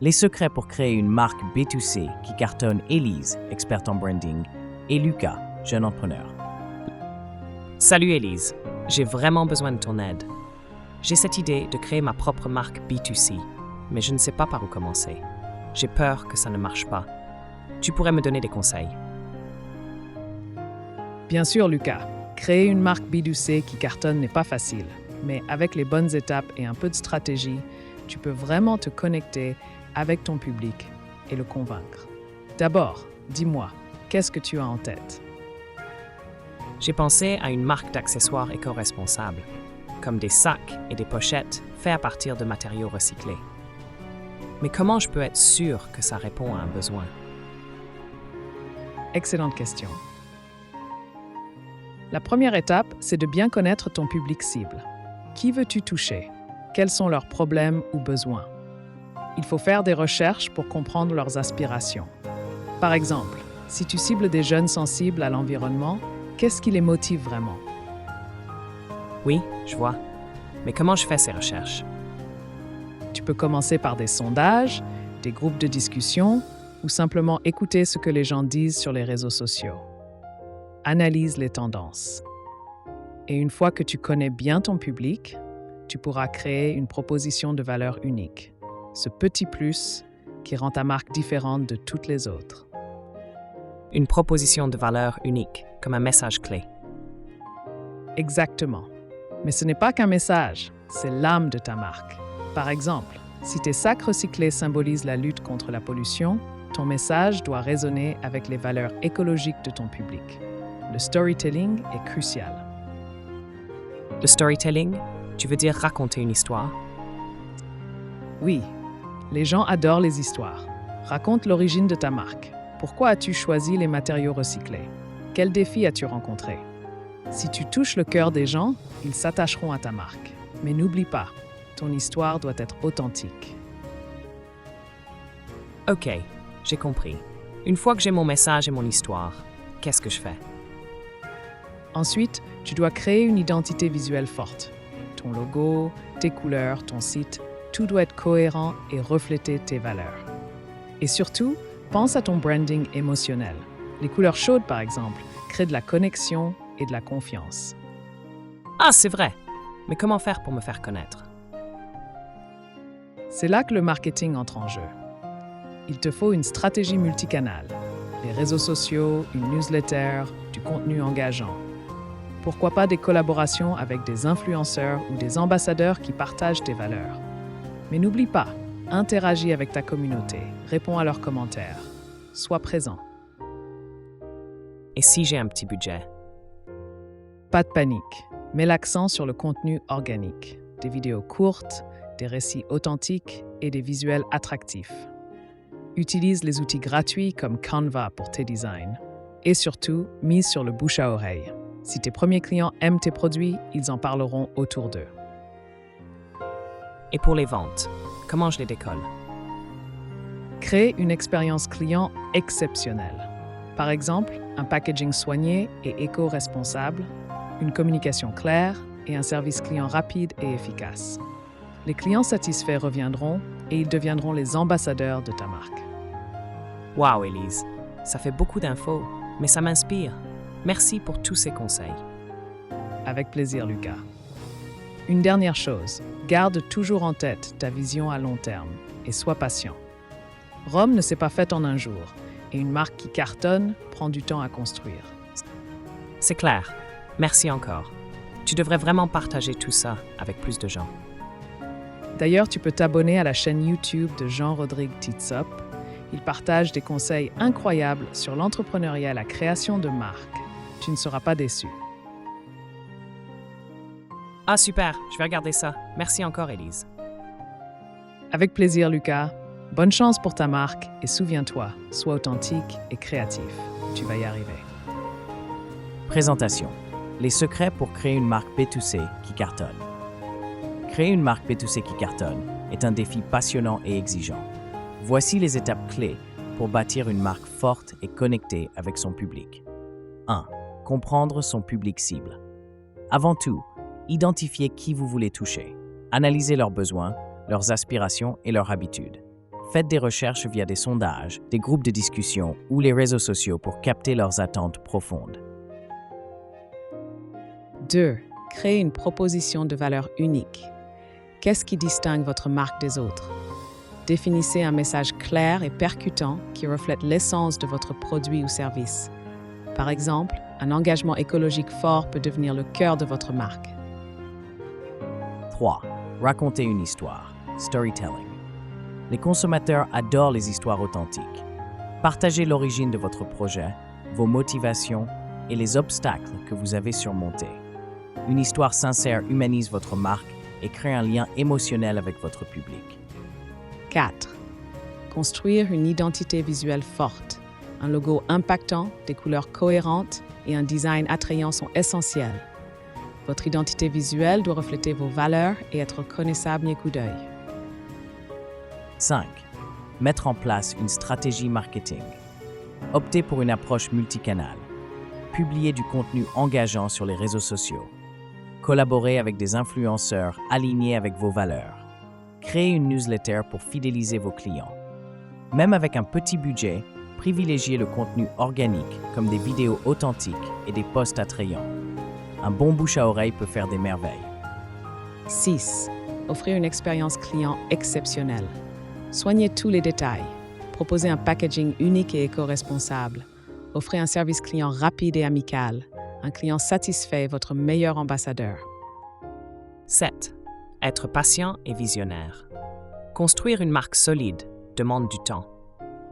Les secrets pour créer une marque B2C qui cartonne. Élise, experte en branding, et Lucas, jeune entrepreneur. Salut Élise, j'ai vraiment besoin de ton aide. J'ai cette idée de créer ma propre marque B2C, mais je ne sais pas par où commencer. J'ai peur que ça ne marche pas. Tu pourrais me donner des conseils? Bien sûr, Lucas. Créer une marque B2C qui cartonne n'est pas facile, mais avec les bonnes étapes et un peu de stratégie, tu peux vraiment te connecter avec ton public et le convaincre. D'abord, dis-moi, qu'est-ce que tu as en tête? J'ai pensé à une marque d'accessoires éco-responsables, comme des sacs et des pochettes faits à partir de matériaux recyclés. Mais comment je peux être sûr que ça répond à un besoin? Excellente question. La première étape, c'est de bien connaître ton public cible. Qui veux-tu toucher? Quels sont leurs problèmes ou besoins? Il faut faire des recherches pour comprendre leurs aspirations. Par exemple, si tu cibles des jeunes sensibles à l'environnement, qu'est-ce qui les motive vraiment? Oui, je vois. Mais comment je fais ces recherches? Tu peux commencer par des sondages, des groupes de discussion ou simplement écouter ce que les gens disent sur les réseaux sociaux. Analyse les tendances. Et une fois que tu connais bien ton public, tu pourras créer une proposition de valeur unique. Ce petit plus qui rend ta marque différente de toutes les autres. Une proposition de valeur unique, comme un message clé. Exactement. Mais ce n'est pas qu'un message, c'est l'âme de ta marque. Par exemple, si tes sacs recyclés symbolisent la lutte contre la pollution, ton message doit résonner avec les valeurs écologiques de ton public. Le storytelling est crucial. Le storytelling, tu veux dire raconter une histoire? Oui, les gens adorent les histoires. Raconte l'origine de ta marque. Pourquoi as-tu choisi les matériaux recyclés? Quels défis as-tu rencontrés? Si tu touches le cœur des gens, ils s'attacheront à ta marque. Mais n'oublie pas, ton histoire doit être authentique. Ok, j'ai compris. Une fois que j'ai mon message et mon histoire, qu'est-ce que je fais? Ensuite, tu dois créer une identité visuelle forte. Ton logo, tes couleurs, ton site, tout doit être cohérent et refléter tes valeurs. Et surtout, pense à ton branding émotionnel. Les couleurs chaudes, par exemple, créent de la connexion et de la confiance. Ah, c'est vrai! Mais comment faire pour me faire connaître? C'est là que le marketing entre en jeu. Il te faut une stratégie multicanale, les réseaux sociaux, une newsletter, du contenu engageant. Pourquoi pas des collaborations avec des influenceurs ou des ambassadeurs qui partagent tes valeurs. Mais n'oublie pas, interagis avec ta communauté, réponds à leurs commentaires, sois présent. Et si j'ai un petit budget? Pas de panique, mets l'accent sur le contenu organique, des vidéos courtes, des récits authentiques et des visuels attractifs. Utilise les outils gratuits comme Canva pour tes designs. Et surtout, mise sur le bouche à oreille. Si tes premiers clients aiment tes produits, ils en parleront autour d'eux. Et pour les ventes, comment je les décolle? Crée une expérience client exceptionnelle. Par exemple, un packaging soigné et éco-responsable, une communication claire et un service client rapide et efficace. Les clients satisfaits reviendront et ils deviendront les ambassadeurs de ta marque. Wow, Élise, ça fait beaucoup d'infos, mais ça m'inspire. Merci pour tous ces conseils. Avec plaisir, Lucas. Une dernière chose, garde toujours en tête ta vision à long terme et sois patient. Rome ne s'est pas faite en un jour et une marque qui cartonne prend du temps à construire. C'est clair. Merci encore. Tu devrais vraiment partager tout ça avec plus de gens. D'ailleurs, tu peux t'abonner à la chaîne YouTube de Jean-Rodrigue Titsop. Il partage des conseils incroyables sur l'entrepreneuriat et la création de marques. Tu ne seras pas déçu. Ah super, je vais regarder ça. Merci encore, Élise. Avec plaisir, Lucas. Bonne chance pour ta marque et souviens-toi, sois authentique et créatif. Tu vas y arriver. Présentation. Les secrets pour créer une marque B2C qui cartonne. Créer une marque B2C qui cartonne est un défi passionnant et exigeant. Voici les étapes clés pour bâtir une marque forte et connectée avec son public. 1. Comprendre son public cible. Avant tout, identifiez qui vous voulez toucher. Analysez leurs besoins, leurs aspirations et leurs habitudes. Faites des recherches via des sondages, des groupes de discussion ou les réseaux sociaux pour capter leurs attentes profondes. 2. Créez une proposition de valeur unique. Qu'est-ce qui distingue votre marque des autres? Définissez un message clair et percutant qui reflète l'essence de votre produit ou service. Par exemple, un engagement écologique fort peut devenir le cœur de votre marque. 3. Racontez une histoire. Storytelling. Les consommateurs adorent les histoires authentiques. Partagez l'origine de votre projet, vos motivations et les obstacles que vous avez surmontés. Une histoire sincère humanise votre marque et crée un lien émotionnel avec votre public. 4. Construire une identité visuelle forte. Un logo impactant, des couleurs cohérentes et un design attrayant sont essentiels. Votre identité visuelle doit refléter vos valeurs et être reconnaissable d'un coup d'œil. 5. Mettre en place une stratégie marketing. Optez pour une approche multicanale. Publiez du contenu engageant sur les réseaux sociaux. Collaborez avec des influenceurs alignés avec vos valeurs. Créez une newsletter pour fidéliser vos clients. Même avec un petit budget, privilégiez le contenu organique comme des vidéos authentiques et des posts attrayants. Un bon bouche à oreille peut faire des merveilles. 6. Offrez une expérience client exceptionnelle. Soignez tous les détails. Proposez un packaging unique et éco-responsable. Offrez un service client rapide et amical. Un client satisfait est votre meilleur ambassadeur. 7. Être patient et visionnaire. Construire une marque solide demande du temps.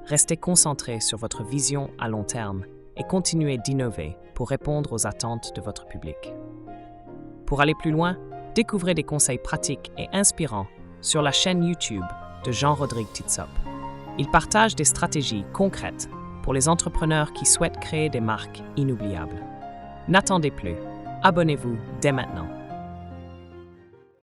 Restez concentré sur votre vision à long terme et continuez d'innover pour répondre aux attentes de votre public. Pour aller plus loin, découvrez des conseils pratiques et inspirants sur la chaîne YouTube de Jean-Rodrigue Titsop. Il partage des stratégies concrètes pour les entrepreneurs qui souhaitent créer des marques inoubliables. N'attendez plus, abonnez-vous dès maintenant.